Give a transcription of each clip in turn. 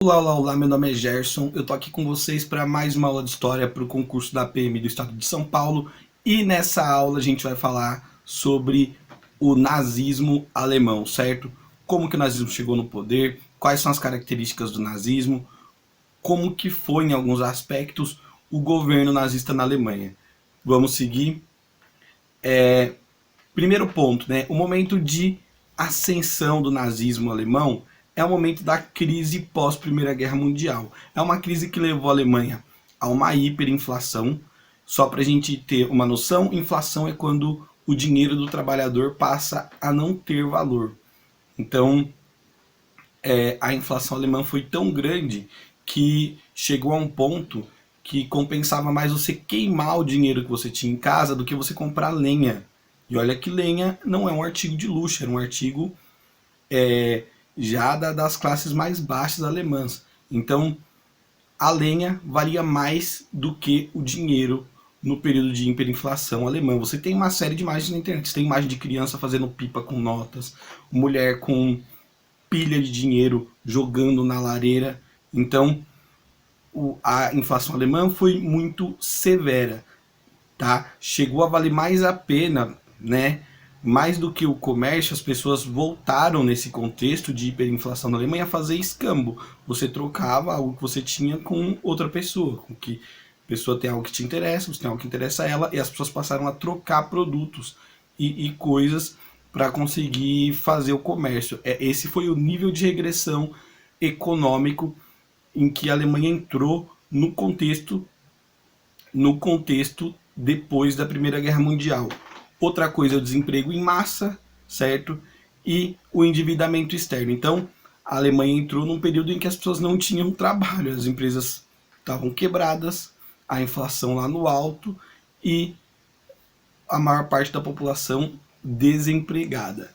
Olá, olá, olá, meu nome é Gerson, eu tô aqui com vocês para mais uma aula de história para o concurso da PM do Estado de São Paulo e nessa aula a gente vai falar sobre o nazismo alemão, certo? Como que o nazismo chegou no poder, quais são as características do nazismo, como que foi em alguns aspectos o governo nazista na Alemanha. Vamos seguir. Primeiro ponto, né? O momento de ascensão do nazismo alemão é o momento da crise pós Primeira Guerra Mundial. É uma crise que levou a Alemanha a uma hiperinflação. Só para a gente ter uma noção, inflação é quando o dinheiro do trabalhador passa a não ter valor. Então, a inflação alemã foi tão grande que chegou a um ponto que compensava mais você queimar o dinheiro que você tinha em casa do que você comprar lenha. E olha que lenha não é um artigo de luxo, era um artigo já das classes mais baixas alemãs. Então, a lenha valia mais do que o dinheiro no período de hiperinflação alemã. Você tem uma série de imagens na internet. Você tem imagem de criança fazendo pipa com notas, mulher com pilha de dinheiro jogando na lareira. Então, a inflação alemã foi muito severa, tá? Chegou a valer mais a pena, né? Mais do que o comércio, as pessoas voltaram nesse contexto de hiperinflação na Alemanha a fazer escambo. Você trocava algo que você tinha com outra pessoa, com que a pessoa tem algo que te interessa, você tem algo que interessa a ela, e as pessoas passaram a trocar produtos e coisas para conseguir fazer o comércio. Esse foi o nível de regressão econômico em que a Alemanha entrou no contexto depois da Primeira Guerra Mundial. Outra coisa é o desemprego em massa, certo? E o endividamento externo. Então, a Alemanha entrou num período em que as pessoas não tinham trabalho, as empresas estavam quebradas, a inflação lá no alto e a maior parte da população desempregada.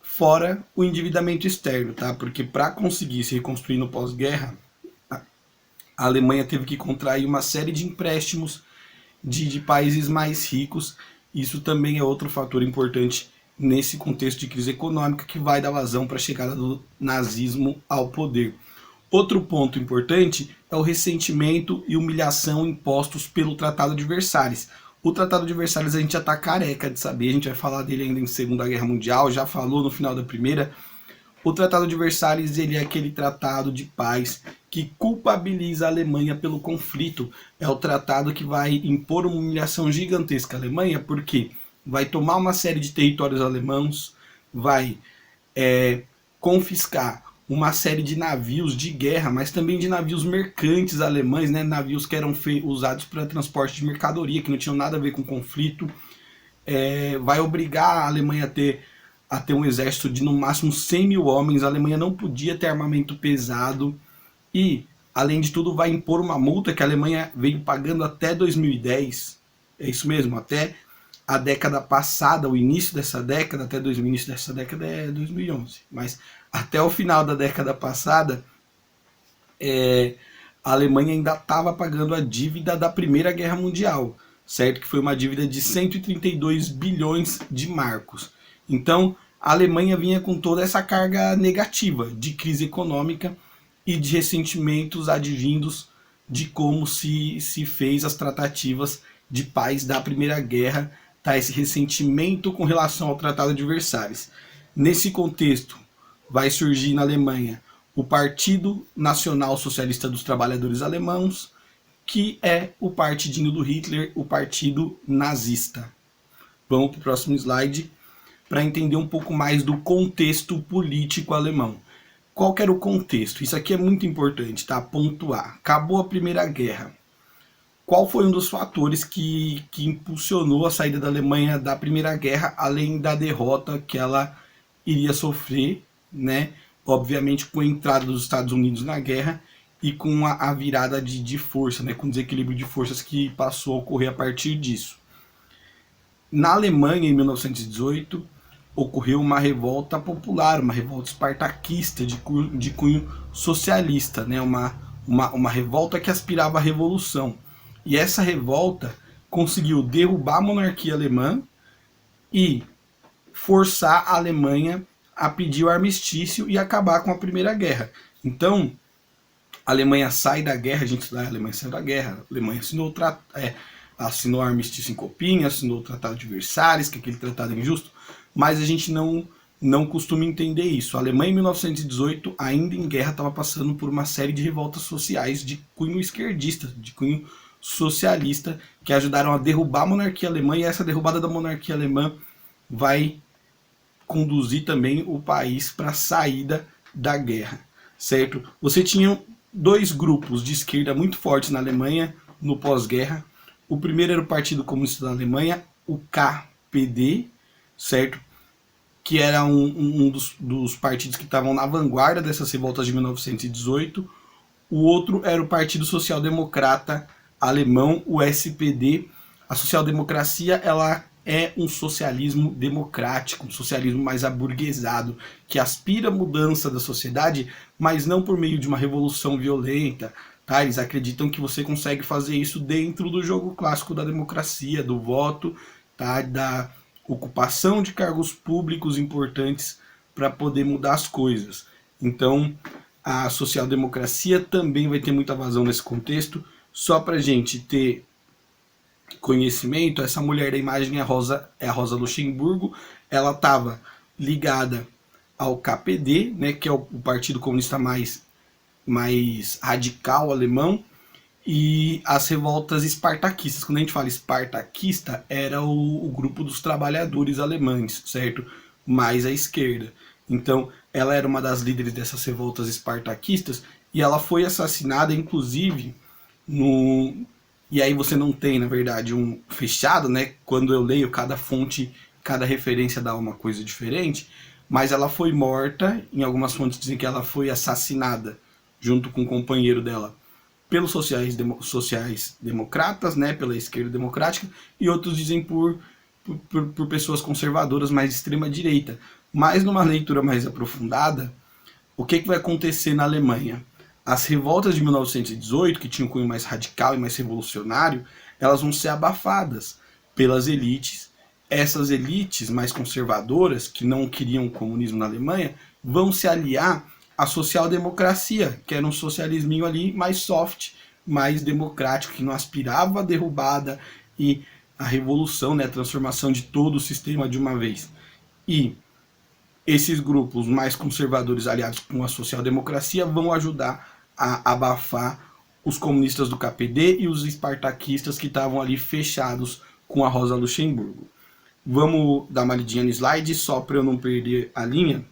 Fora o endividamento externo, tá? Porque para conseguir se reconstruir no pós-guerra, a Alemanha teve que contrair uma série de empréstimos de países mais ricos. Isso também é outro fator importante nesse contexto de crise econômica que vai dar vazão para a chegada do nazismo ao poder. Outro ponto importante é o ressentimento e humilhação impostos pelo Tratado de Versalhes. O Tratado de Versalhes a gente já está careca de saber, a gente vai falar dele ainda em Segunda Guerra Mundial, já falou no final da Primeira. O Tratado de Versalhes ele é aquele tratado de paz que culpabiliza a Alemanha pelo conflito. É o tratado que vai impor uma humilhação gigantesca à Alemanha, porque vai tomar uma série de territórios alemãos, vai confiscar uma série de navios de guerra, mas também de navios mercantes alemães, né? Navios que eram usados para transporte de mercadoria, que não tinham nada a ver com conflito. Vai obrigar a Alemanha a ter um exército de no máximo 100 mil homens. A Alemanha não podia ter armamento pesado e, além de tudo, vai impor uma multa que a Alemanha veio pagando até 2010. É isso mesmo, até a década passada, o início dessa década, até o início dessa década é 2011, mas até o final da década passada, a Alemanha ainda estava pagando a dívida da Primeira Guerra Mundial, certo? Que foi uma dívida de 132 bilhões de marcos. Então, a Alemanha vinha com toda essa carga negativa de crise econômica e de ressentimentos advindos de como se fez as tratativas de paz da Primeira Guerra, tá? Esse ressentimento com relação ao Tratado de Versalhes. Nesse contexto, vai surgir na Alemanha o Partido Nacional Socialista dos Trabalhadores Alemãos, que é o partidinho do Hitler, o partido nazista. Vamos para o próximo slide para entender um pouco mais do contexto político alemão. Qual que era o contexto? Isso aqui é muito importante, tá? Pontuar. Acabou a Primeira Guerra. Qual foi um dos fatores que impulsionou a saída da Alemanha da Primeira Guerra, além da derrota que ela iria sofrer, né? Obviamente com a entrada dos Estados Unidos na guerra e com a virada de força, né? Com o desequilíbrio de forças que passou a ocorrer a partir disso. Na Alemanha, em 1918, ocorreu uma revolta popular, uma revolta espartaquista de cunho socialista, né? Uma revolta que aspirava à revolução. E essa revolta conseguiu derrubar a monarquia alemã e forçar a Alemanha a pedir o armistício e acabar com a Primeira Guerra. Então, A Alemanha sai da guerra, a gente a Alemanha saiu da guerra, a Alemanha assinou o armistício em Copinha, assinou o Tratado de Versalhes, que é aquele tratado injusto, mas a gente não costuma entender isso. A Alemanha, em 1918, ainda em guerra, estava passando por uma série de revoltas sociais de cunho esquerdista, de cunho socialista, que ajudaram a derrubar a monarquia alemã, e essa derrubada da monarquia alemã vai conduzir também o país para a saída da guerra, certo? Você tinha dois grupos de esquerda muito fortes na Alemanha no pós-guerra. O primeiro era o Partido Comunista da Alemanha, o KPD, certo? Que era um dos partidos que estavam na vanguarda dessas revoltas de 1918. O outro era o Partido Social Democrata Alemão, o SPD. A social-democracia, ela é um socialismo democrático, um socialismo mais aburguesado, que aspira à mudança da sociedade, mas não por meio de uma revolução violenta. Tá? Eles acreditam que você consegue fazer isso dentro do jogo clássico da democracia, do voto, tá? Da ocupação de cargos públicos importantes para poder mudar as coisas. Então, a social-democracia também vai ter muita vazão nesse contexto. Só para a gente ter conhecimento, essa mulher da imagem é a Rosa Luxemburgo. Ela estava ligada ao KPD, né, que é o partido comunista mais radical alemão, e as revoltas espartaquistas. Quando a gente fala espartaquista, era o grupo dos trabalhadores alemães, certo? Mais à esquerda. Então, ela era uma das líderes dessas revoltas espartaquistas, e ela foi assassinada, inclusive, e aí você não tem, na verdade, um fechado, né? Quando eu leio cada fonte, cada referência dá uma coisa diferente, mas ela foi morta, em algumas fontes dizem que ela foi assassinada, junto com o companheiro dela, pelos sociais democratas, né, pela esquerda democrática, e outros dizem por pessoas conservadoras mais de extrema direita. Mas numa leitura mais aprofundada, o que vai acontecer na Alemanha? As revoltas de 1918, que tinham um cunho mais radical e mais revolucionário, elas vão ser abafadas pelas elites. Essas elites mais conservadoras, que não queriam o comunismo na Alemanha, vão se aliar a social-democracia, que era um socialisminho ali mais soft, mais democrático, que não aspirava a derrubada e a revolução, né, a transformação de todo o sistema de uma vez. E esses grupos mais conservadores aliados com a social-democracia vão ajudar a abafar os comunistas do KPD e os espartaquistas que estavam ali fechados com a Rosa Luxemburgo. Vamos dar uma lidinha no slide, só para eu não perder a linha.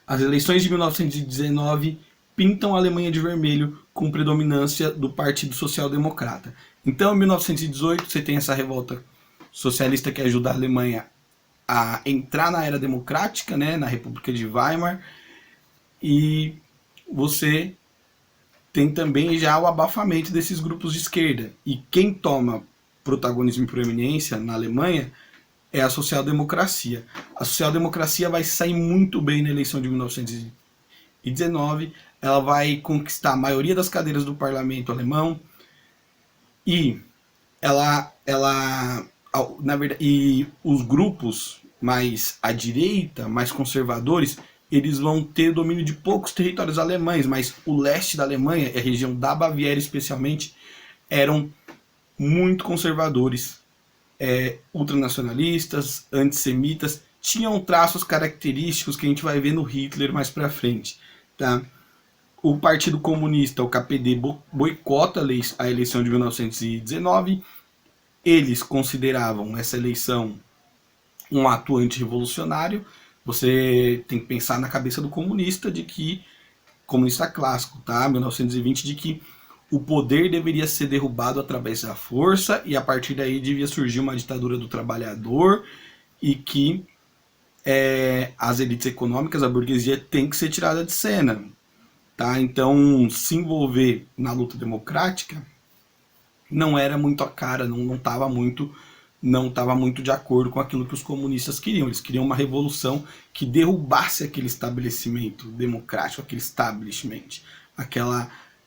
As eleições de 1919 pintam a Alemanha de vermelho com predominância do Partido Social Democrata. Então, em 1918, você tem essa revolta socialista que ajuda a Alemanha a entrar na era democrática, né, na República de Weimar, e você tem também já o abafamento desses grupos de esquerda. E quem toma protagonismo e proeminência na Alemanha é a social-democracia. A social-democracia vai sair muito bem na eleição de 1919, ela vai conquistar a maioria das cadeiras do parlamento alemão, e na verdade, e os grupos mais à direita, mais conservadores, eles vão ter domínio de poucos territórios alemães, mas o leste da Alemanha, a região da Baviera especialmente, eram muito conservadores, ultranacionalistas, antissemitas, tinham traços característicos que a gente vai ver no Hitler mais pra frente. Tá? O Partido Comunista, o KPD, boicota a eleição de 1919. Eles consideravam essa eleição um ato antirrevolucionário. Você tem que pensar na cabeça do comunista, comunista clássico, tá? 1920, de que o poder deveria ser derrubado através da força, e a partir daí devia surgir uma ditadura do trabalhador, e que as elites econômicas, a burguesia, tem que ser tirada de cena. Tá? Então, se envolver na luta democrática não era muito a cara, não estava muito de acordo com aquilo que os comunistas queriam. Eles queriam uma revolução que derrubasse aquele estabelecimento democrático, aquele establishment,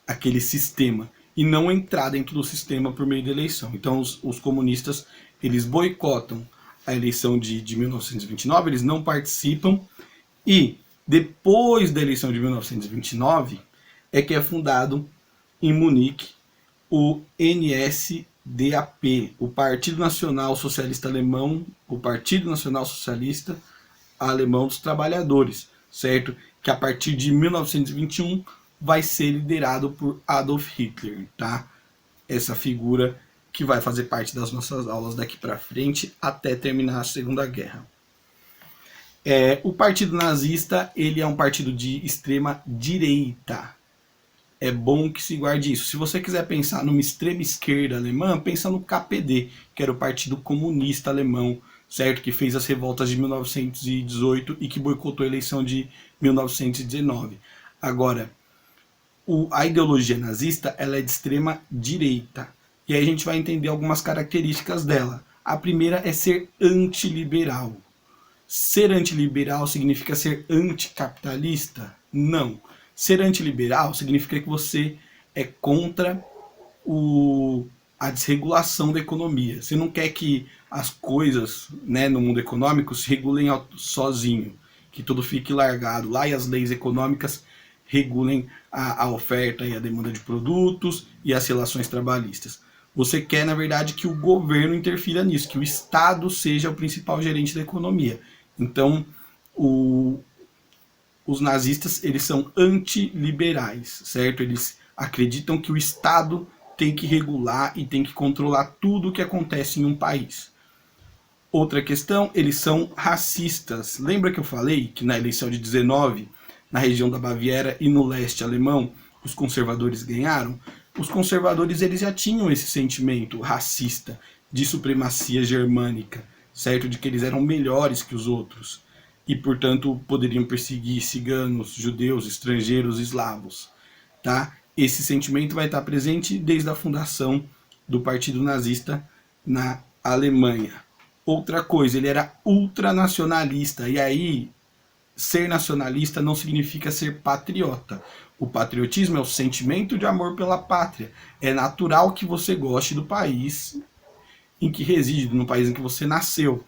aquele sistema, e não entrar dentro do sistema por meio da eleição. Então os comunistas, eles boicotam a eleição de 1929, eles não participam, e depois da eleição de 1929, é que é fundado em Munique o NSDAP, o Partido Nacional Socialista Alemão, o Partido Nacional Socialista Alemão dos Trabalhadores, certo? Que a partir de 1921 vai ser liderado por Adolf Hitler, tá? Essa figura que vai fazer parte das nossas aulas daqui para frente até terminar a Segunda Guerra. O Partido Nazista, ele é um partido de extrema direita. É bom que se guarde isso. Se você quiser pensar numa extrema esquerda alemã, pensa no KPD, que era o Partido Comunista Alemão, certo? Que fez as revoltas de 1918 e que boicotou a eleição de 1919. Agora, a ideologia nazista, ela é de extrema direita. E aí a gente vai entender algumas características dela. A primeira é ser antiliberal. Ser antiliberal significa ser anticapitalista? Não. Ser antiliberal significa que você é contra a desregulação da economia. Você não quer que as coisas, né, no mundo econômico se regulem sozinho, que tudo fique largado lá e as leis econômicas regulem a oferta e a demanda de produtos e as relações trabalhistas. Você quer, na verdade, que o governo interfira nisso, que o Estado seja o principal gerente da economia. Então, os nazistas, eles são antiliberais, certo? Eles acreditam que o Estado tem que regular e tem que controlar tudo o que acontece em um país. Outra questão, eles são racistas. Lembra que eu falei que na eleição de 19, na região da Baviera e no leste alemão, os conservadores ganharam? Os conservadores, eles já tinham esse sentimento racista de supremacia germânica, certo? De que eles eram melhores que os outros e, portanto, poderiam perseguir ciganos, judeus, estrangeiros, eslavos, tá? Esse sentimento vai estar presente desde a fundação do Partido Nazista na Alemanha. Outra coisa, ele era ultranacionalista, e aí ser nacionalista não significa ser patriota. O patriotismo é o sentimento de amor pela pátria. É natural que você goste do país em que reside, no país em que você nasceu,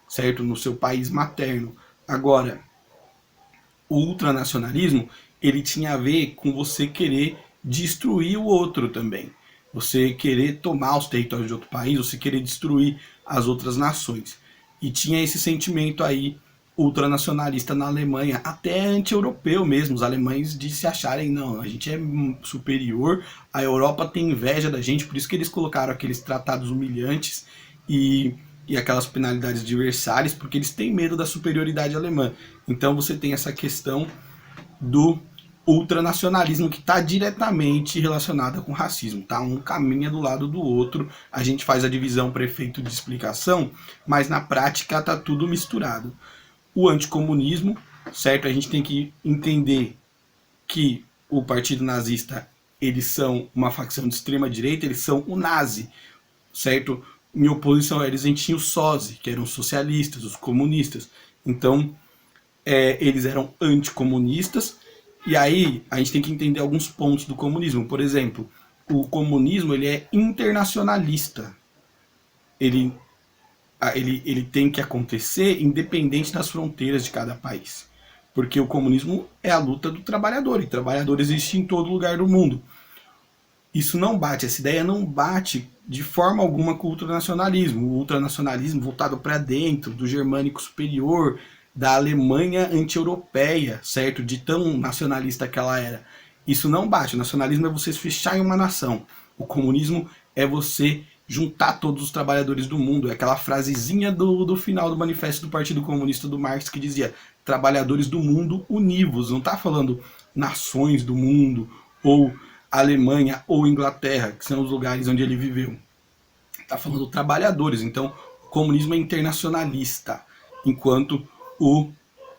certo? No seu país materno. Agora, o ultranacionalismo, ele tinha a ver com você querer destruir o outro também. Você querer tomar os territórios de outro país, você querer destruir as outras nações. E tinha esse sentimento aí ultranacionalista na Alemanha, até anti-europeu mesmo, os alemães de se acharem, não, a gente é superior, a Europa tem inveja da gente, por isso que eles colocaram aqueles tratados humilhantes e aquelas penalidades de Versalhes, porque eles têm medo da superioridade alemã. Então você tem essa questão do ultranacionalismo que está diretamente relacionada com racismo, tá? Um caminha do lado do outro, a gente faz a divisão para efeito de explicação, mas na prática está tudo misturado. O anticomunismo, certo? A gente tem que entender que o Partido Nazista, eles são uma facção de extrema direita, eles são o nazi, certo? Em oposição a eles, a gente tinha os SOSI, que eram os socialistas, os comunistas. Então, eles eram anticomunistas, e aí a gente tem que entender alguns pontos do comunismo. Por exemplo, o comunismo, ele é internacionalista. Ele tem que acontecer independente das fronteiras de cada país. Porque o comunismo é a luta do trabalhador, e o trabalhador existe em todo lugar do mundo. Isso não bate, essa ideia não bate de forma alguma com o ultranacionalismo. O ultranacionalismo voltado para dentro, do germânico superior, da Alemanha anti-europeia, certo? De tão nacionalista que ela era. Isso não bate. O nacionalismo é você se fechar em uma nação. O comunismo é você juntar todos os trabalhadores do mundo. É aquela frasezinha do final do manifesto do Partido Comunista do Marx que dizia: trabalhadores do mundo univos. Não está falando nações do mundo, ou Alemanha ou Inglaterra, que são os lugares onde ele viveu. Está falando trabalhadores. Então, o comunismo é internacionalista, enquanto o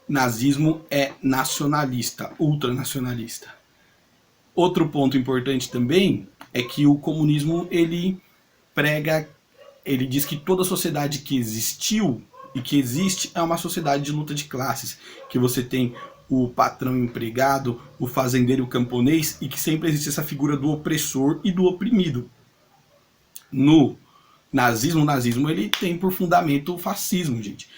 nazismo é nacionalista, ultranacionalista. Outro ponto importante também é que o comunismo, ele diz que toda sociedade que existiu e que existe é uma sociedade de luta de classes, que você tem o patrão empregado, o fazendeiro e o camponês, e que sempre existe essa figura do opressor e do oprimido. No nazismo, o nazismo ele tem por fundamento o fascismo, gente.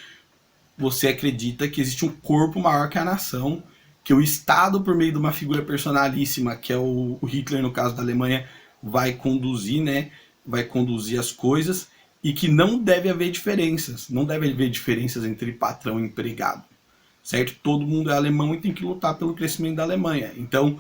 Você acredita que existe um corpo maior que a nação, que o Estado, por meio de uma figura personalíssima, que é o Hitler, no caso da Alemanha, vai conduzir, né? Vai conduzir as coisas, e que não deve haver diferenças. Não deve haver diferenças entre patrão e empregado. Certo? Todo mundo é alemão e tem que lutar pelo crescimento da Alemanha. Então,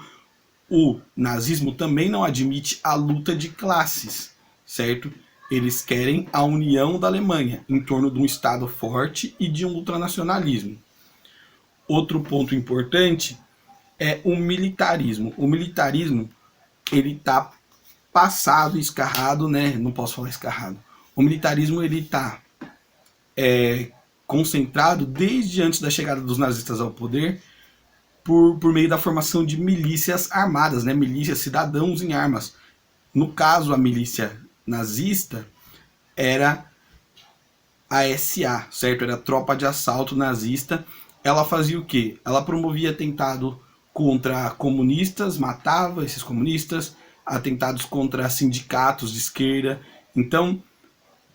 o nazismo também não admite a luta de classes, certo? Eles querem a união da Alemanha em torno de um Estado forte e de um ultranacionalismo. Outro ponto importante é o militarismo. O militarismo, ele está passado, escarrado, né? Não posso falar escarrado. O militarismo, ele está concentrado desde antes da chegada dos nazistas ao poder por meio da formação de milícias armadas, né? Milícias, cidadãos em armas. No caso, a milícia nazista era a SA, certo? Era a tropa de assalto nazista. Ela fazia o quê? Ela promovia atentado contra comunistas, matava esses comunistas, atentados contra sindicatos de esquerda. Então,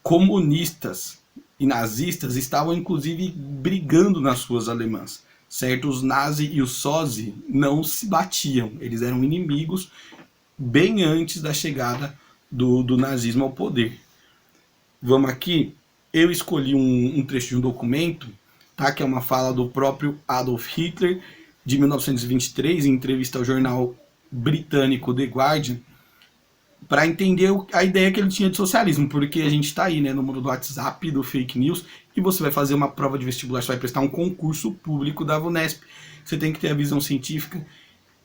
comunistas e nazistas estavam inclusive brigando nas ruas alemãs, certo? Os nazi e os sozi não se batiam, eles eram inimigos bem antes da chegada do nazismo ao poder. Vamos aqui, eu escolhi um trecho de um documento, tá? Que é uma fala do próprio Adolf Hitler, de 1923, em entrevista ao jornal britânico The Guardian, para entender a ideia que ele tinha de socialismo, porque a gente está aí, né, no mundo do WhatsApp, do fake news, e você vai fazer uma prova de vestibular, você vai prestar um concurso público da VUNESP. Você tem que ter a visão científica,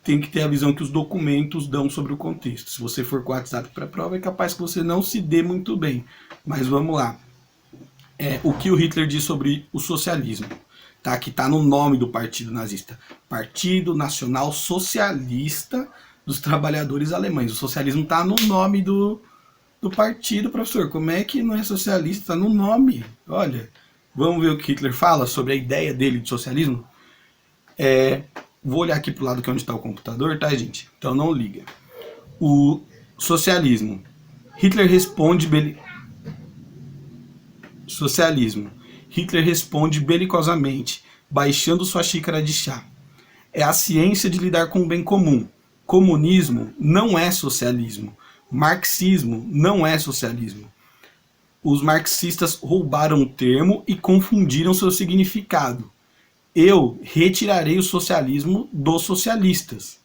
tem que ter a visão que os documentos dão sobre o contexto. Se você for com o WhatsApp para a prova, é capaz que você não se dê muito bem. Mas vamos lá. O que o Hitler diz sobre o socialismo, tá? Que está no nome do partido nazista. Partido Nacional Socialista dos Trabalhadores Alemães. O socialismo está no nome do partido, professor. Como é que não é socialista? Está no nome. Olha, vamos ver o que Hitler fala sobre a ideia dele de socialismo? Vou olhar aqui para o lado que é onde está o computador, tá, gente? Então não liga. O socialismo. Hitler responde... Socialismo. Hitler responde belicosamente, baixando sua xícara de chá. É a ciência de lidar com o bem comum. Comunismo não é socialismo. Marxismo não é socialismo. Os marxistas roubaram o termo e confundiram seu significado. Eu retirarei o socialismo dos socialistas.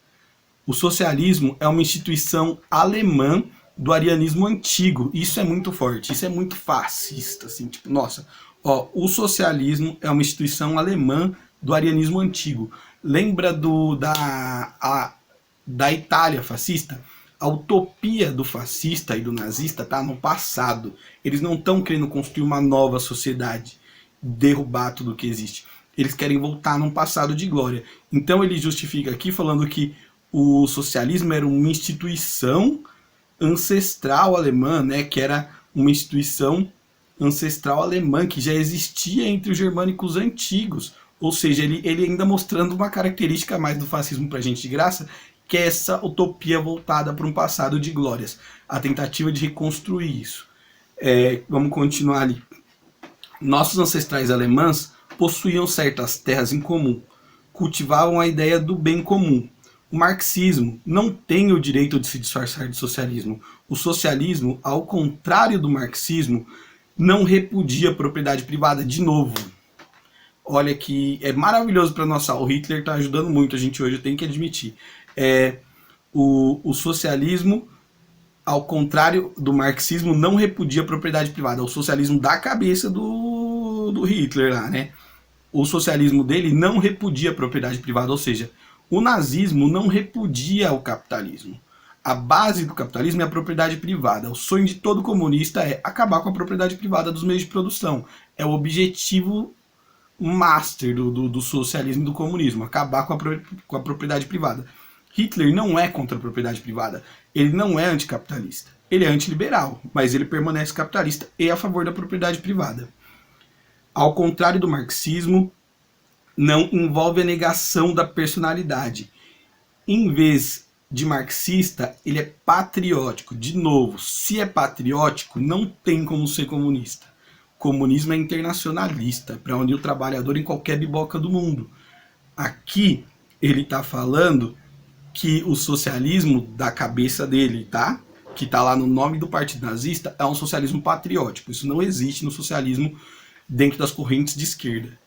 O socialismo é uma instituição alemã do arianismo antigo. Isso é muito forte, isso é muito fascista, assim, tipo, nossa, o socialismo é uma instituição alemã do arianismo antigo. Lembra da Itália fascista? A utopia do fascista e do nazista está no passado. Eles não estão querendo construir uma nova sociedade, derrubar tudo que existe. Eles querem voltar num passado de glória. Então ele justifica aqui falando que o socialismo era uma instituição ancestral alemã, né, que era uma instituição ancestral alemã que já existia entre os germânicos antigos. Ou seja, ele ainda mostrando uma característica a mais do fascismo para a gente de graça, que é essa utopia voltada para um passado de glórias. A tentativa de reconstruir isso. Vamos continuar ali. Nossos ancestrais alemães possuíam certas terras em comum, cultivavam a ideia do bem comum. O marxismo não tem o direito de se disfarçar de socialismo. O socialismo, ao contrário do marxismo, não repudia a propriedade privada. De novo, olha que é maravilhoso para nossa. O Hitler está ajudando muito a gente hoje, eu tenho que admitir. O socialismo, ao contrário do marxismo, não repudia a propriedade privada. O socialismo da cabeça do Hitler lá, né? O socialismo dele não repudia a propriedade privada, ou seja, o nazismo não repudia o capitalismo. A base do capitalismo é a propriedade privada. O sonho de todo comunista é acabar com a propriedade privada dos meios de produção. É o objetivo master do socialismo e do comunismo, acabar com a propriedade privada. Hitler não é contra a propriedade privada. Ele não é anticapitalista. Ele é antiliberal, mas ele permanece capitalista e a favor da propriedade privada. Ao contrário do marxismo, não envolve a negação da personalidade. Em vez de marxista, ele é patriótico. De novo, se é patriótico, não tem como ser comunista. Comunismo é internacionalista, para unir o trabalhador em qualquer biboca do mundo. Aqui ele está falando que o socialismo da cabeça dele, tá? Que está lá no nome do partido nazista, é um socialismo patriótico. Isso não existe no socialismo dentro das correntes de esquerda.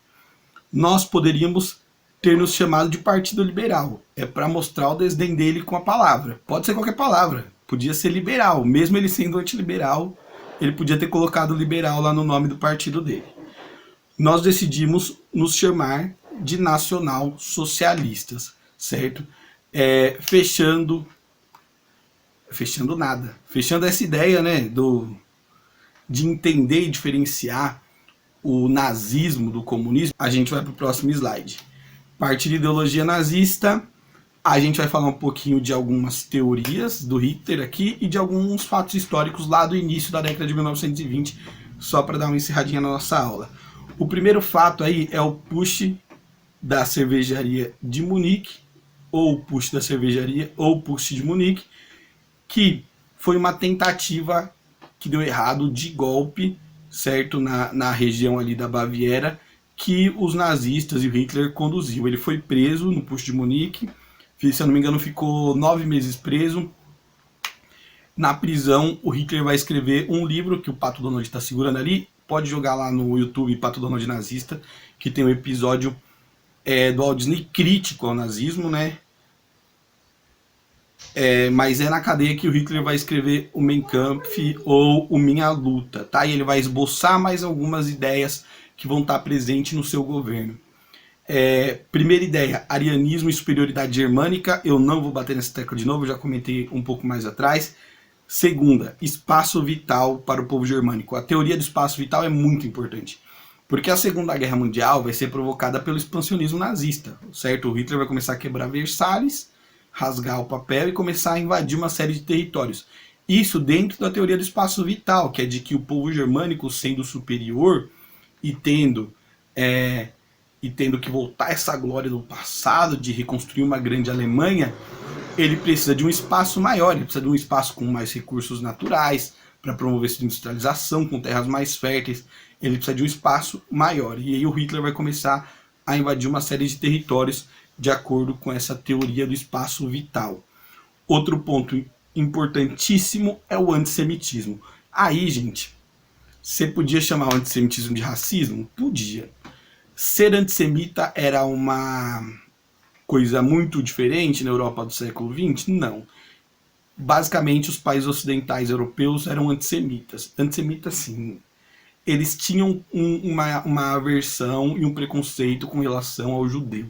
Nós poderíamos ter nos chamado de Partido Liberal. É para mostrar o desdém dele com a palavra. Pode ser qualquer palavra. Podia ser liberal. Mesmo ele sendo antiliberal, ele podia ter colocado liberal lá no nome do partido dele. Nós decidimos nos chamar de nacional-socialistas, certo? Fechando essa ideia, né, de entender e diferenciar o nazismo do comunismo. A gente vai para o próximo slide. Partir de ideologia nazista, a gente vai falar um pouquinho de algumas teorias do Hitler aqui e de alguns fatos históricos lá do início da década de 1920, só para dar uma encerradinha na nossa aula. O primeiro fato aí é o putsch da cervejaria de Munique, ou putsch da cervejaria, ou putsch de Munique, que foi uma tentativa que deu errado de golpe, certo, na região ali da Baviera, que os nazistas e o Hitler conduziu. Ele foi preso no putsch de Munique, se eu não me engano ficou 9 meses preso. Na prisão, o Hitler vai escrever um livro que o Pato Donald está segurando ali. Pode jogar lá no YouTube Pato Donald Nazista, que tem um episódio do Walt Disney crítico ao nazismo, né? Mas é na cadeia que o Hitler vai escrever o Mein Kampf ou o Minha Luta, tá? E ele vai esboçar mais algumas ideias que vão estar presentes no seu governo. Primeira ideia, arianismo e superioridade germânica. Eu não vou bater nessa tecla de novo, eu já comentei um pouco mais atrás. Segunda, espaço vital para o povo germânico. A teoria do espaço vital é muito importante, porque a Segunda Guerra Mundial vai ser provocada pelo expansionismo nazista, certo? O Hitler vai começar a quebrar Versalhes, rasgar o papel e começar a invadir uma série de territórios. Isso dentro da teoria do espaço vital, que é de que o povo germânico, sendo superior e tendo que voltar essa glória do passado, de reconstruir uma grande Alemanha, ele precisa de um espaço maior, ele precisa de um espaço com mais recursos naturais, para promover sua industrialização, com terras mais férteis. Ele precisa de um espaço maior. E aí o Hitler vai começar a invadir uma série de territórios de acordo com essa teoria do espaço vital. Outro ponto importantíssimo é o antissemitismo. Aí, gente, você podia chamar o antissemitismo de racismo? Podia. Ser antissemita era uma coisa muito diferente na Europa do século XX? Não. Basicamente, os países ocidentais europeus eram antissemitas. Antissemitas, sim. Eles tinham uma aversão e um preconceito com relação ao judeu.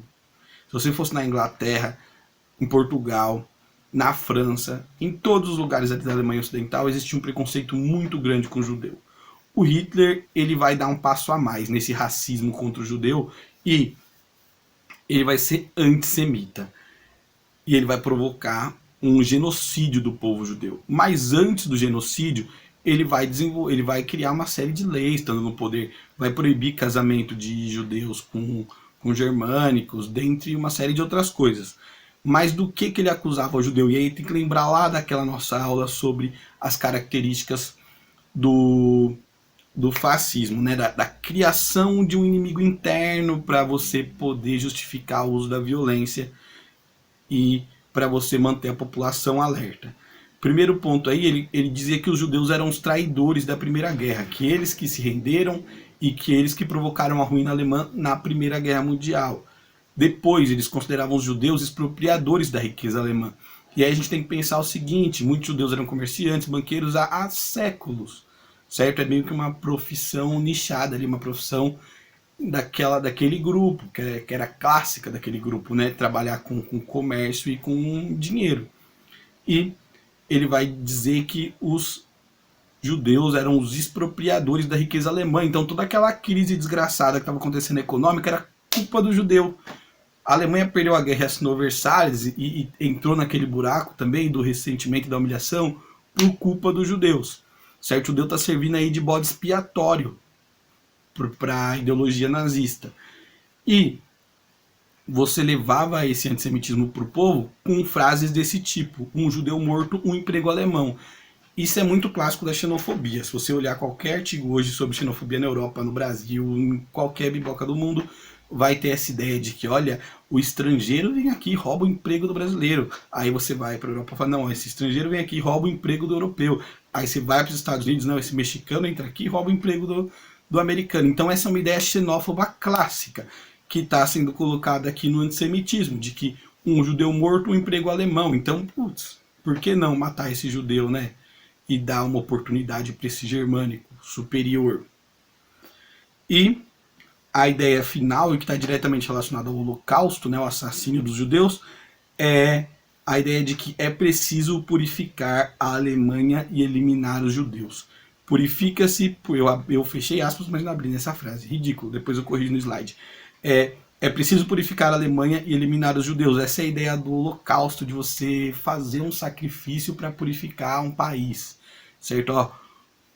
Se você fosse na Inglaterra, em Portugal, na França, em todos os lugares da Alemanha Ocidental, existia um preconceito muito grande com o judeu. O Hitler, ele vai dar um passo a mais nesse racismo contra o judeu e ele vai ser antissemita. E ele vai provocar um genocídio do povo judeu. Mas antes do genocídio, ele vai criar uma série de leis, estando no poder. Vai proibir casamento de judeus com germânicos, dentre uma série de outras coisas. Mas do que ele acusava o judeu? E aí tem que lembrar lá daquela nossa aula sobre as características do fascismo, né? Da criação de um inimigo interno para você poder justificar o uso da violência e para você manter a população alerta. Primeiro ponto aí, ele dizia que os judeus eram os traidores da Primeira Guerra, que eles que se renderam e que eles que provocaram a ruína alemã na Primeira Guerra Mundial. Depois, eles consideravam os judeus expropriadores da riqueza alemã. E aí a gente tem que pensar o seguinte, muitos judeus eram comerciantes, banqueiros há séculos, certo? É meio que uma profissão nichada ali, uma profissão daquele grupo, que era clássica daquele grupo, né? Trabalhar com comércio e com dinheiro. E ele vai dizer que os judeus eram os expropriadores da riqueza alemã. Então toda aquela crise desgraçada que estava acontecendo econômica era culpa do judeu. A Alemanha perdeu a guerra e assinou Versalhes e entrou naquele buraco também do ressentimento e da humilhação por culpa dos judeus. Certo? O judeu está servindo aí de bode expiatório para a ideologia nazista. E você levava esse antissemitismo para o povo com frases desse tipo: um judeu morto, um emprego alemão. Isso é muito clássico da xenofobia. Se você olhar qualquer artigo hoje sobre xenofobia na Europa, no Brasil, em qualquer biboca do mundo, vai ter essa ideia de que, olha, o estrangeiro vem aqui e rouba o emprego do brasileiro. Aí você vai para a Europa e fala, não, esse estrangeiro vem aqui e rouba o emprego do europeu. Aí você vai para os Estados Unidos, não, esse mexicano entra aqui e rouba o emprego do americano. Então essa é uma ideia xenófoba clássica que está sendo colocada aqui no antissemitismo, de que um judeu morto, um emprego alemão. Então, putz, por que não matar esse judeu, né? E dar uma oportunidade para esse germânico superior. E a ideia final, e que está diretamente relacionada ao Holocausto, né, o assassínio dos judeus, é a ideia de que é preciso purificar a Alemanha e eliminar os judeus. Purifica-se, eu fechei aspas, mas não abri nessa frase, ridículo, depois eu corrijo no slide. É preciso purificar a Alemanha e eliminar os judeus. Essa é a ideia do Holocausto, de você fazer um sacrifício para purificar um país, certo? Ó,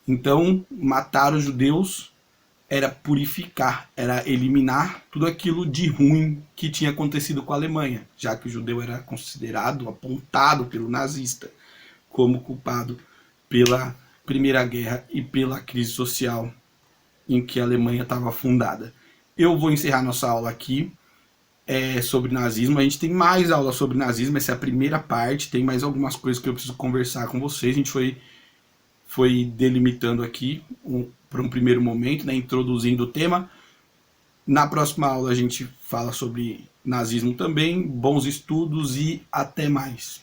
então, matar os judeus era purificar, era eliminar tudo aquilo de ruim que tinha acontecido com a Alemanha, já que o judeu era considerado, apontado pelo nazista como culpado pela Primeira Guerra e pela crise social em que a Alemanha estava fundada. Eu vou encerrar nossa aula aqui sobre nazismo. A gente tem mais aula sobre nazismo, essa é a primeira parte, tem mais algumas coisas que eu preciso conversar com vocês. A gente foi delimitando aqui para um primeiro momento, né, introduzindo o tema. Na próxima aula a gente fala sobre nazismo também. Bons estudos e até mais.